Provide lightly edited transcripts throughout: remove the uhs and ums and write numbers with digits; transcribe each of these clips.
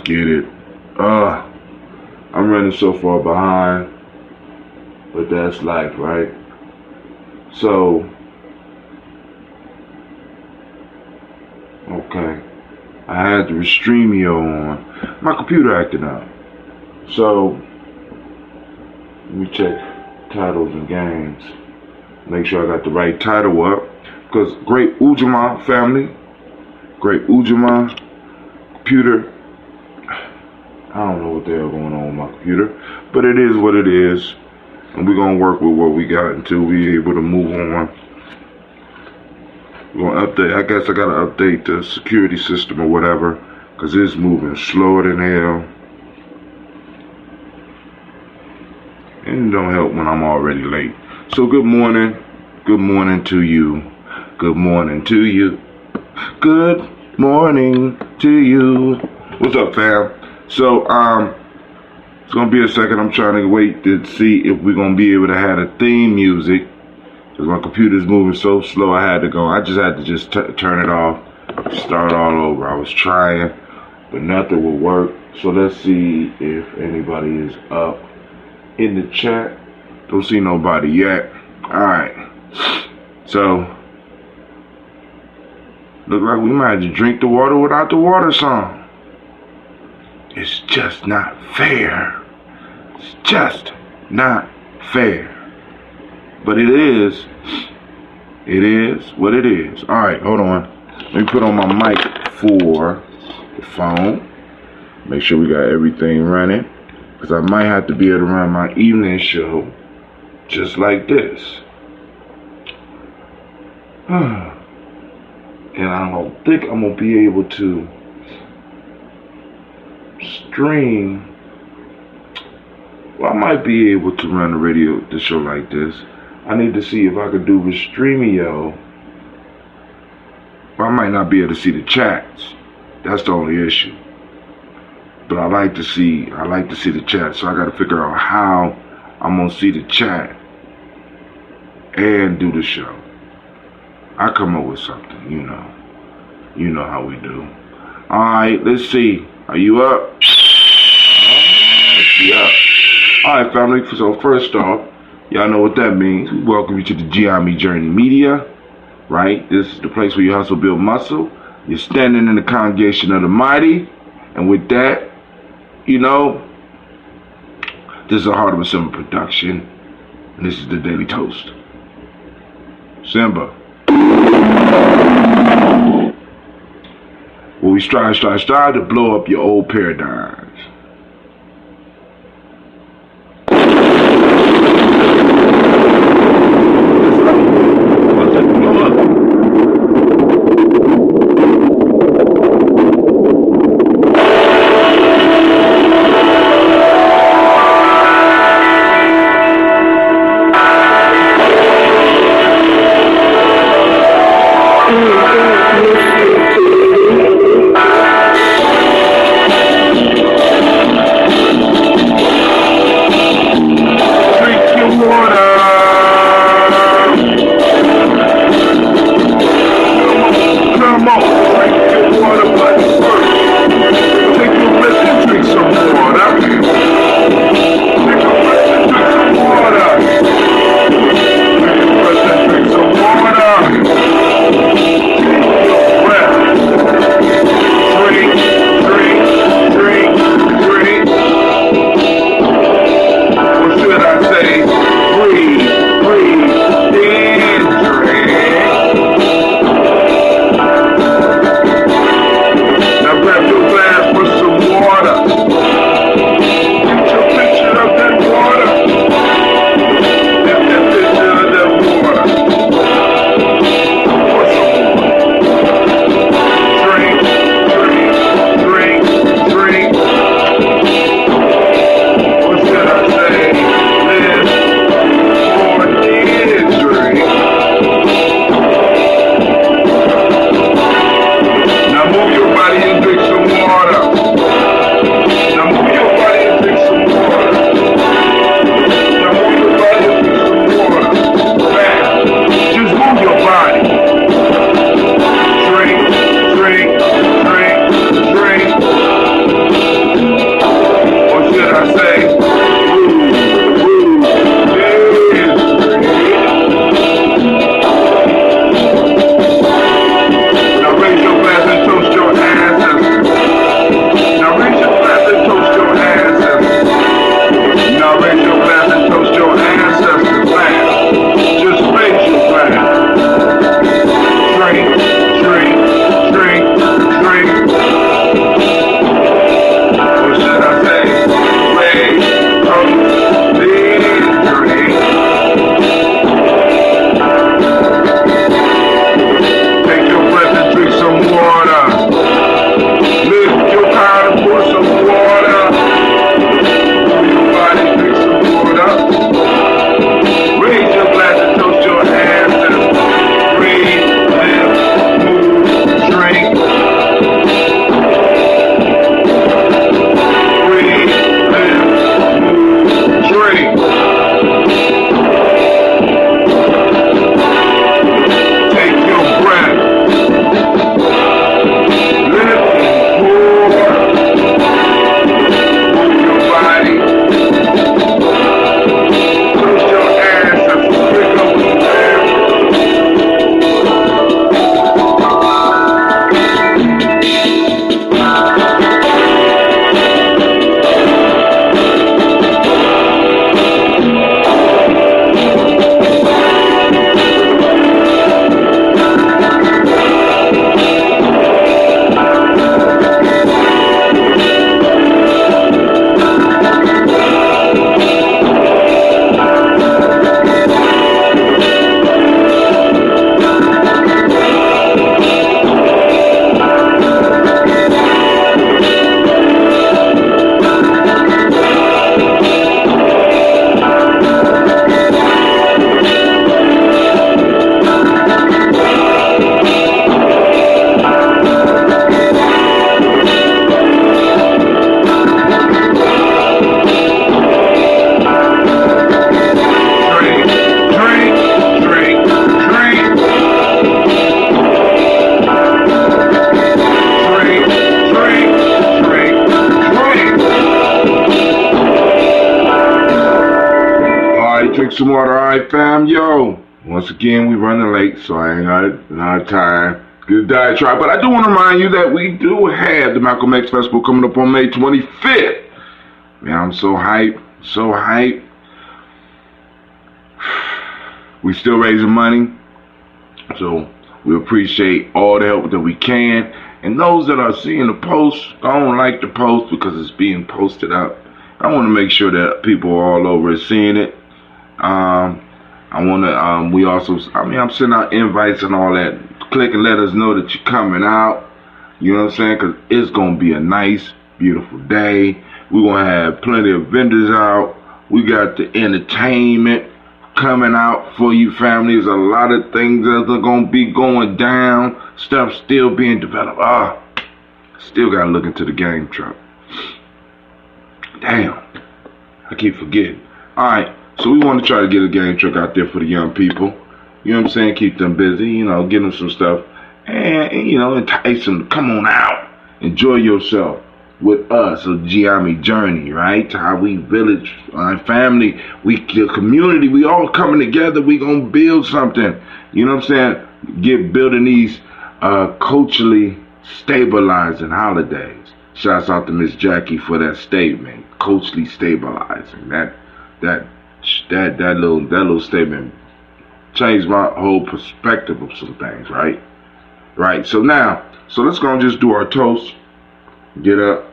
get it. I'm running so far behind, but that's life, right? So, okay, I had the Restreamio on. My computer acting up. So, let me check titles and games. Make sure I got the right title up. Because great Ujamaa family, great Ujamaa computer. I don't know what the hell going on with my computer, but it is what it is, and we're gonna work with what we got until we're able to move on. We're gonna update. I guess I gotta update the security system or whatever, cause it's moving slower than hell, and it don't help when I'm already late. So good morning to you. Good morning to you. Good morning to you. What's up, fam? So, it's gonna be a second. I'm trying to wait to see if we're gonna be able to have a theme music. Cause my computer's moving so slow, I just had to just turn it off, start all over. I was trying, but nothing will work. So let's see if anybody is up in the chat. Don't see nobody yet. Alright. So, look like we might have to drink the water without the water song. It's just not fair. It's just not fair. But it is what it is. Alright, hold on. Let me put on my mic for the phone. Make sure we got everything running. Because I might have to be able to run my evening show just like this. And I don't think I'm going to be able to stream. Well, I might be able to run the show like this. I need to see if I could do Restreamio. But I might not be able to see the chats. That's the only issue. But I like to see the chat, so I got to figure out how I'm gonna see the chat and do the show. I come up with something, you know how we do. All right, let's see. Are you up? Yeah. All right, family. So first off, y'all know what that means. We welcome you to the Gye-Nyame Journey Media. Right? This is the place where you hustle, build muscle. You're standing in the congregation of the mighty, and with that, this is a Heart of a Simba production, and this is the Daily Toast. Simba. Well, we strive to blow up your old paradigms. some water, alright fam? Yo, once again we running late, so I ain't got enough time. Good diatribe, but I do want to remind you that we do have the Malcolm X Festival coming up on May 25th. Man, I'm so hyped, so hyped. We still raising money, so we appreciate all the help that we can. And those that are seeing the post, I don't like the post because it's being posted up. I want to make sure that people all over are seeing it. I want to, we also, I'm sending out invites and all that. Click and let us know that you're coming out. You know what I'm saying? Because it's going to be a nice, beautiful day. We're going to have plenty of vendors out. We got the entertainment coming out for you family. There's a lot of things that are going to be going down. Stuff still being developed. Still got to look into the game truck. Damn, I keep forgetting. Alright, so we want to try to get a game truck out there for the young people. You know what I'm saying? Keep them busy, you know, give them some stuff. And you know, entice them to come on out. Enjoy yourself with us, a Gye-Nyame journey, right? How we village, our family, the community, we all coming together. We gonna build something. You know what I'm saying? Building these culturally stabilizing holidays. Shouts out to Miss Jackie for that statement. Culturally stabilizing. That little statement changed my whole perspective of some things, right? Right. So let's go and just do our toast. Get up.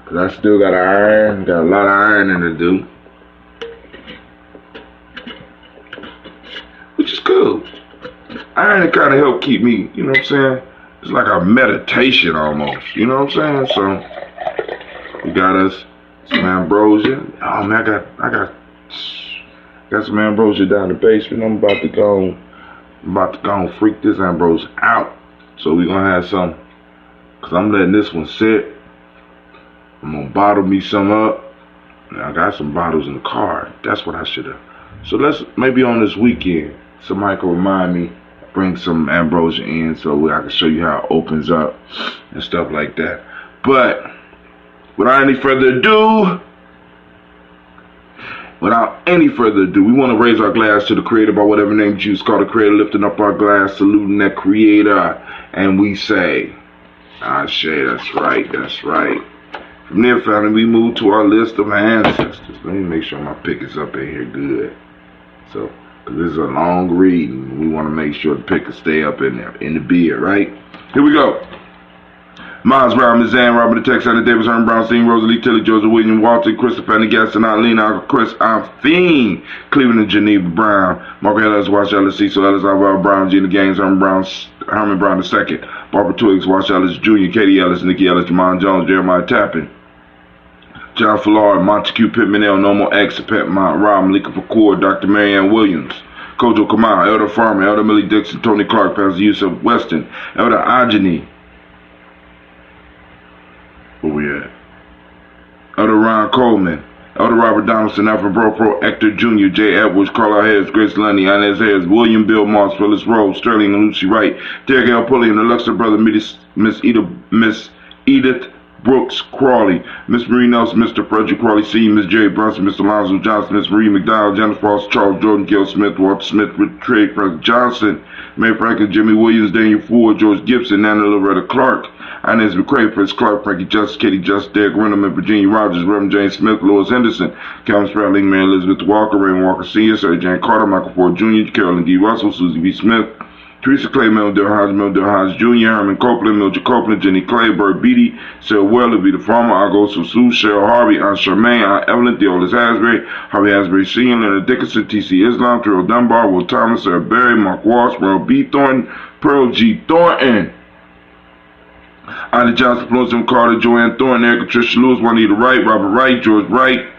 Cause I still got got a lot of ironing to do. Which is cool. Ironing kind of help keep me, you know what I'm saying? It's like a meditation almost, you know what I'm saying? So we got us some ambrosia. Oh man, I got some ambrosia down the basement. I'm about to go and freak this ambrosia out. So we're gonna have some, cause I'm letting this one sit. I'm gonna bottle me some up. I got some bottles in the car. That's what I should have. So let's maybe on this weekend, somebody can remind me, bring some ambrosia in so I can show you how it opens up and stuff like that. But without any further ado, we want to raise our glass to the Creator by whatever name you choose. Call the Creator, lifting up our glass, saluting that Creator, and we say, Ashe, that's right, that's right. From there, family, we move to our list of ancestors. Let me make sure my pick is up in here good. So, because this is a long read, and we want to make sure the pick will stay up in there, in the beard, right? Here we go. Miles Brown, Ms. Ann, Robert the Texas, Anna Davis, Herman Brown, Steen, Rosalie, Tilly, Joseph, William, Walter, Christopher, Fanny Gaston, Eileen, Uncle Chris, I'm Fiend, Cleveland and Geneva Brown, Margaret Ellis, Wash Ellis, Cecil Ellis, Alvaro Brown, Gina Gaines, Herman Brown II, Barbara Twiggs, Wash Ellis Jr., Katie Ellis, Nikki Ellis, Jamon Jones, Jeremiah Tappan, John Fallard, Montague Pittman, L, Nomo X, Pet Mount, Rob, Malika Facour, Dr. Marianne Williams, Kojo Kamal, Elder Farmer, Elder Millie Dixon, Tony Clark, Pastor Yusuf Weston, Elder Ajani, where we at? Elder Ron Coleman, Elder Robert Donaldson, Alfred Pro, Hector Jr., J. Edwards, Carla Harris, Grace Lundy, Inez Harris, William Bill Moss, Phyllis Rose, Sterling and Lucy Wright, Derek L. Pulley, and the Luxor brother, Miss Edith Brooks Crawley, Miss Marie Nelson, Mr. Frederick Crawley C., Miss Jerry Brunson, Mr. Alonzo Johnson, Miss Marie McDowell, Jennifer Frost, Charles Jordan, Gail Smith, Walter Smith, Trey Frank Johnson, May Franklin, Jimmy Williams, Daniel Ford, George Gibson, Nana Loretta Clark, Inez McCrae, Fritz Clark, Frankie Justice, Katie Justice, Derek Renneman, Virginia Rogers, Reverend James Smith, Lois Henderson, Calvin Spratling, Mary Elizabeth Walker, Raymond Walker Sr., Sarah Jane Carter, Michael Ford Jr., Carolyn D. Russell, Susie B. Smith, Teresa Clay, Mildred Hodge Jr., Herman Copeland, Mildred Copeland, Jenny Clay, Bert Beatty, Sarah Weller, Vita Farmer, Argo Susu, Cheryl Harvey, Aunt Charmaine, Aunt Evelyn, Theolis Asbury, Harvey Asbury Sr., Leonard Dickinson, T.C. Islam, Terrell Dunbar, Will Thomas, Sarah Berry, Mark Walsh, Merle B. Thornton, Pearl G. Thornton, Ida Johnson, Florence Carter, Joanne Thornton, Erica Tricia Lewis, Juanita Wright, Robert Wright, George Wright,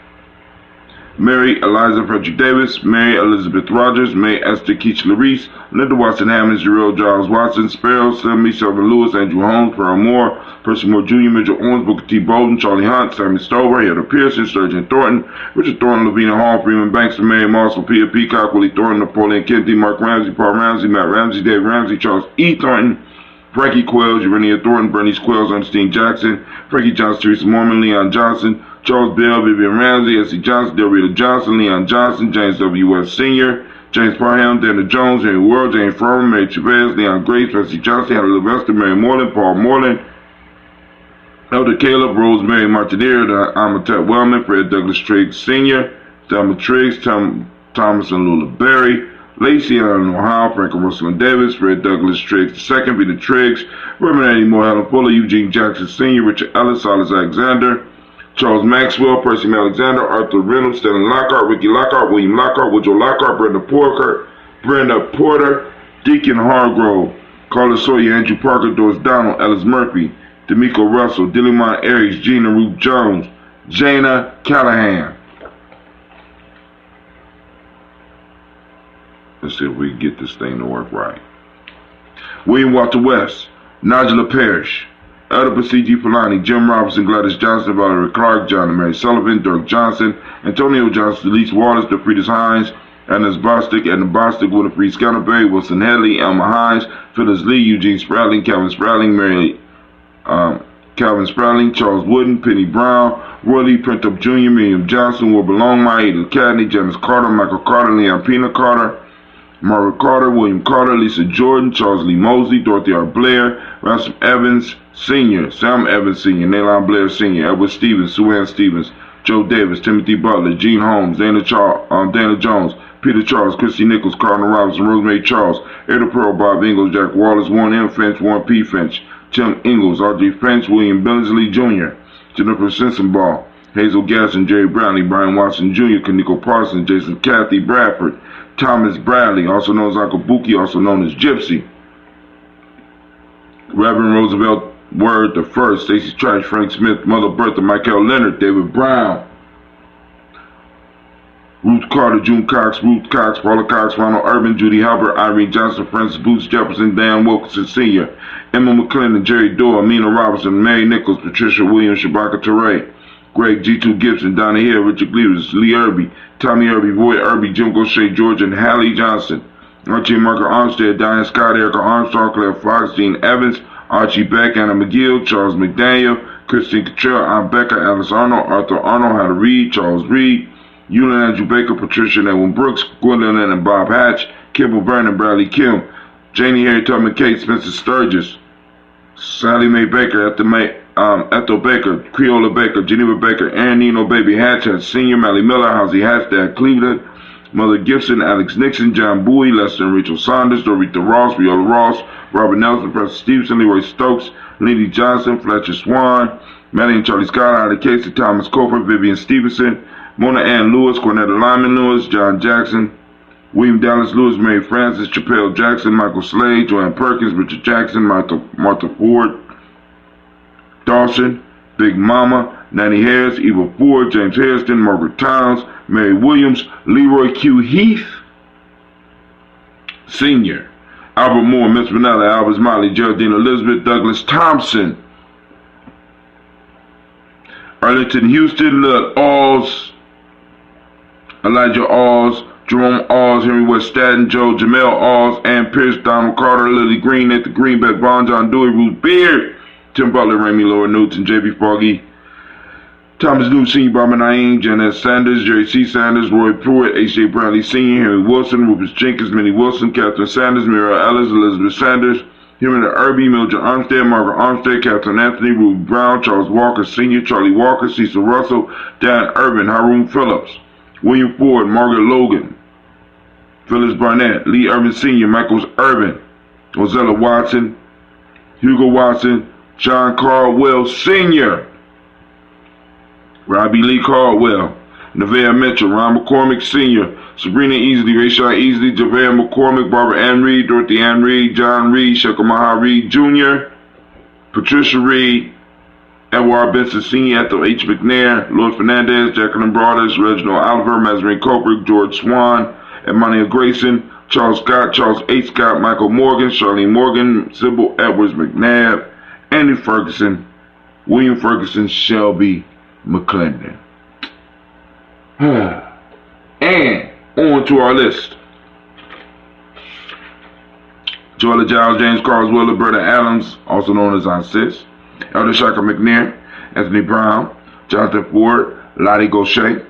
Mary Eliza Frederick Davis, Mary Elizabeth Rogers, May Esther Keach Larice, Linda Watson Hammonds, Jarrell Giles Watson, Sparrow, Sammy Sylvan Lewis, Andrew Holmes, Pearl Moore, Percy Moore Jr., Mitchell Owens, Booker T. Bolden, Charlie Hunt, Sammy Stover, Hilda Pearson, Sturgeon Thornton, Richard Thornton, Lavina Hall, Freeman Banks, Mary Marshall, Peter Peacock, Willie Thornton, Napoleon Kennedy, Mark Ramsey, Paul Ramsey, Matt Ramsey, Dave Ramsey, Charles E. Thornton, Frankie Quells, Urania Thornton, Bernice Quells, Ernestine Jackson, Frankie Johnson, Teresa Mormon, Leon Johnson, Charles Bell, Vivian Ramsey, S.C. Johnson, Delrita Johnson, Leon Johnson, James W. West Sr., James Parham, Dana Jones, Henry World, James Furman, Mary Chavez, Leon Grace, S.C. Johnson, Hannah Levester, Mary Moreland, Paul Moreland, Elder Caleb, Rosemary Martineer, Amatet Wellman, Fred Douglas Triggs Sr., Thelma Triggs, Thomas and Lula Berry, Lacey Eleanor Howe, Franklin Russell and Davis, Fred Douglas Triggs II, Peter Triggs, Reverend Eddie Moore, Helen Fuller, Eugene Jackson Sr., Richard Ellis, Silas Alexander, Charles Maxwell, Percy Alexander, Arthur Reynolds, Stanley Lockhart, Ricky Lockhart, William Lockhart, Woodrow Lockhart, Brenda Porter, Deacon Hargrove, Carlos Sawyer, Andrew Parker, Doris Donald, Ellis Murphy, D'Amico Russell, Dillimon Aries, Gina Ruth Jones, Jana Callahan. Let's see if we can get this thing to work right. William Walter West, Nigella Parrish, Elder C.G. Polani, Jim Robinson, Gladys Johnson, Valerie Clark, John and Mary Sullivan, Dirk Johnson, Antonio Johnson, Elise Wallace, DeFridas Hines, Anna Bostic, Edna Bostic, Winifred Scanterbury, Wilson Headley, Elma Hines, Phyllis Lee, Eugene Spratling, Calvin Spratling, Calvin Spratling, Charles Wooden, Penny Brown, Roy Lee Printup Jr., Miriam Johnson, Wilbur Longmire, Edith Cadney, Janice Carter, Michael Carter, Leon Pina Carter, Margaret Carter, William Carter, Lisa Jordan, Charles Lee Mosley, Dorothy R. Blair, Ransom Evans Sr., Sam Evans Sr., Naylon Blair Sr., Edward Stevens, Sue Ann Stevens, Joe Davis, Timothy Butler, Gene Holmes, Dana Jones, Peter Charles, Christy Nichols, Cardinal Robinson, Rosemary Charles, Ada Pearl, Bob Ingalls, Jack Wallace, Warren M. Finch, Warren P. Finch, Tim Ingalls, Audrey Finch, William Billingsley Jr., Jennifer Sensenbaugh, Hazel Gasson, Jerry Brownlee, Brian Watson Jr., Kaniko Parsons, Jason Cathy Bradford, Thomas Bradley, also known as Uncle Buki, also known as Gypsy, Reverend Roosevelt Word the First, Stacey Trash, Frank Smith, Mother Bertha, Michael Leonard, David Brown, Ruth Carter, June Cox, Ruth Cox, Paula Cox, Ronald Urban, Judy Halbert, Irene Johnson, Francis Boots Jefferson, Dan Wilkinson Sr., Emma McClendon, Jerry Doyle, Amina Robinson, Mary Nichols, Patricia Williams, Shabaka Teray, Greg G2 Gibson, Donna Hill, Richard Cleavers, Lee Irby, Tommy Irby, Roy Irby, Jim Gaucher, George and Hallie Johnson, Archie and Margaret Armstead, Diane Scott, Erica Armstrong, Claire Fox, Dean Evans, Archie Beck, Anna McGill, Charles McDaniel, Christine Cottrell, Aunt Becca, Alice Arnold, Arthur Arnold, Hannah Reed, Charles Reed, Eulin Andrew Baker, Patricia and Edwin Brooks, Gwendolyn and Bob Hatch, Kimball Vernon, Bradley Kim, Janie Harry Tubman Kate, Spencer Sturgis, Sally Mae Baker, Ethel Baker, Creola Baker, Geneva Baker, Aaron Nino Baby Hatchet, Senior, Mally Miller, Housie Hatch, Cleveland, Mother Gibson, Alex Nixon, John Bowie, Lester and Rachel Saunders, Dorita Ross, Viola Ross, Robert Nelson, Preston Stevenson, Leroy Stokes, Lindy Johnson, Fletcher Swan, Maddie and Charlie Scott, Ida Casey, Thomas Cofer, Vivian Stevenson, Mona Ann Lewis, Cornetta Lyman Lewis, John Jackson, William Dallas Lewis, Mary Francis, Chappelle Jackson, Michael Slade, Joanne Perkins, Richard Jackson, Martha Ford, Dawson, Big Mama, Nanny Harris, Eva Ford, James Hairston, Margaret Towns, Mary Williams, Leroy Q. Heath, Sr., Albert Moore, Miss Vanilla, Albert Smiley, Geraldine Elizabeth, Douglas Thompson, Arlington Houston, Lud Alls, Elijah Alls, Jerome Alls, Henry West Staten, Joe Jamel Alls, Ann Pierce, Donald Carter, Lily Green, Nathan Greenback, Vaughn, John Dewey, Ruth Beard, Tim Butler, Ramey Laura Newton, J.B. Foggy, Thomas Newton Sr., Barbara Naeem, Janet Sanders, Jerry C. Sanders, Roy Pruitt, H.J. Brownlee Sr., Henry Wilson, Rufus Jenkins, Minnie Wilson, Catherine Sanders, Mira Ellis, Elizabeth Sanders, Henry Irby, Mildred Armstead, Margaret Armstead, Catherine Anthony, Ruth Brown, Charles Walker Sr., Charlie Walker, Cecil Russell, Dan Urban, Haroon Phillips, William Ford, Margaret Logan, Phyllis Barnett, Lee Urban Sr., Michaels Urban, Ozella Watson, Hugo Watson, John Caldwell Sr., Robbie Lee Caldwell, Nevaeh Mitchell, Ron McCormick Sr., Sabrina Easley, Rayshon Easley, Javale McCormick, Barbara Ann Reed, Dorothy Ann Reed, John Reed, Shekamaha Reed Jr., Patricia Reed, Edward Benson Sr., Ethel H. McNair, Lloyd Fernandez, Jacqueline Broadus, Reginald Oliver, Mazarine Cobrick, George Swan, Emmanuel Grayson, Charles Scott, Charles H. Scott, Michael Morgan, Charlene Morgan, Sybil Edwards McNabb, Andy Ferguson, William Ferguson, Shelby McClendon. And on to our list. Joella Giles, James Carswell, Berta Adams, also known as Aunt Sis, Elder Shaka McNair, Anthony Brown, Jonathan Ford, Lottie Gaucher,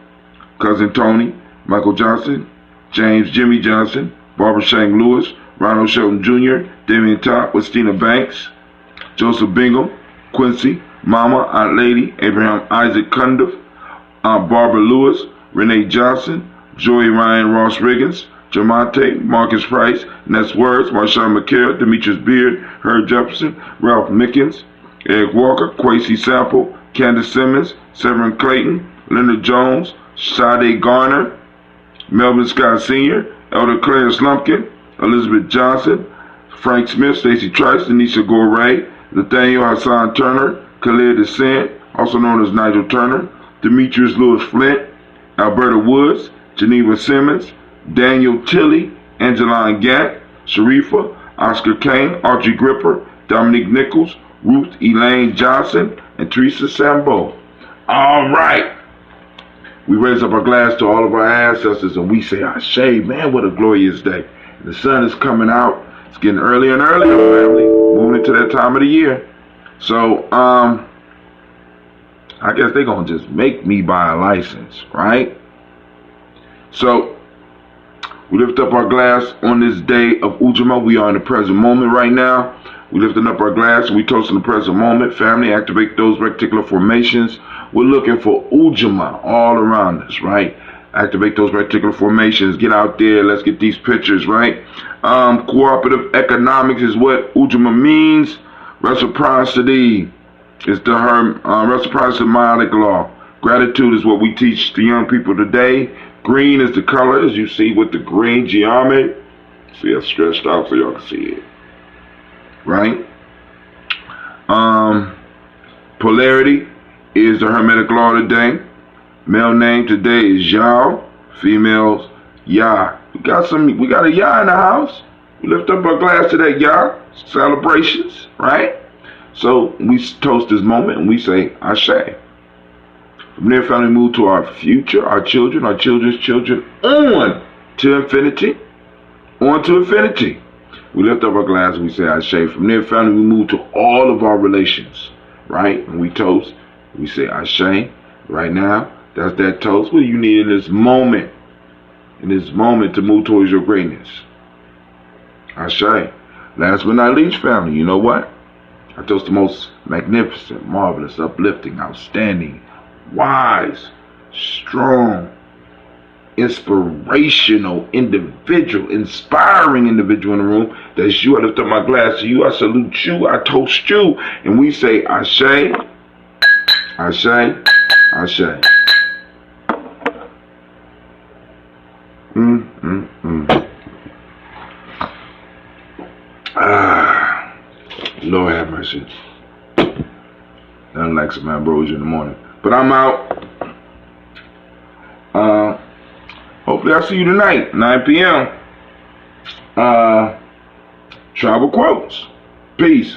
Cousin Tony, Michael Johnson, James Jimmy Johnson, Barbara Shank Lewis, Ronald Shelton Jr., Damian Top, Christina Banks, Joseph Bingham, Quincy, Mama, Aunt Lady, Abraham Isaac Cundiff, Aunt Barbara Lewis, Renee Johnson, Joey Ryan Ross Riggins, Jamonte, Marcus Price, Ness Words, Marshawn McHale, Demetrius Beard, Herb Jefferson, Ralph Mickens, Eric Walker, Quasi Sample, Candace Simmons, Severin Clayton, Leonard Jones, Sade Garner, Melvin Scott Sr., Elder Clarence Lumpkin, Elizabeth Johnson, Frank Smith, Stacey Trice, Denisha Gorey, Nathaniel Hassan Turner, Khalid Descent, also known as Nigel Turner, Demetrius Lewis Flint, Alberta Woods, Geneva Simmons, Daniel Tilley, Angeline Gant, Sharifa, Oscar Kane, Archie Gripper, Dominique Nichols, Ruth Elaine Johnson, and Teresa Sambo. All right. We raise up our glass to all of our ancestors and we say, Ashe, man, what a glorious day. The sun is coming out. It's getting earlier and earlier, family. Moving into that time of the year. So, I guess they're going to just make me buy a license, right? So, we lift up our glass on this day of Ujamaa. We are in the present moment right now. We lifting up our glass and we toast in the present moment. Family, activate those reticular formations. We're looking for Ujamaa all around us, right? Activate those reticular formations. Get out there. Let's get these pictures, right? Cooperative economics is what Ujamaa means. Reciprocity is the reciprocity symbiotic law. Gratitude is what we teach the young people today. Green is the color, as you see with the green Gye-Nyame. See, I stretched out so y'all can see it. Right? Polarity is the Hermetic law today. Male name today is Yao. Females, Ya. We got a Ya in the house. We lift up our glass to that Ya. Celebrations, right? So we toast this moment and we say, Ashe. From there, family, move to our future, our children's children, on to infinity. On to infinity. We lift up our glass and we say, Ashe. From there, family, we move to all of our relations, right? And we toast. We say, Ashe. Right now, that's that toast. What do you need in this moment? In this moment to move towards your greatness. Ashe. Last but not least, family, you know what? I toast the most magnificent, marvelous, uplifting, outstanding, wise, strong, inspirational individual, inspiring individual in the room. That's you. I lift up my glass to you. I salute you. I toast you. And we say, Ashe, Ashe, Ashe. Lord have mercy. Nothing like some ambrosia in the morning. But I'm out. Hopefully I'll see you tonight, 9 p.m. Travel quotes. Peace.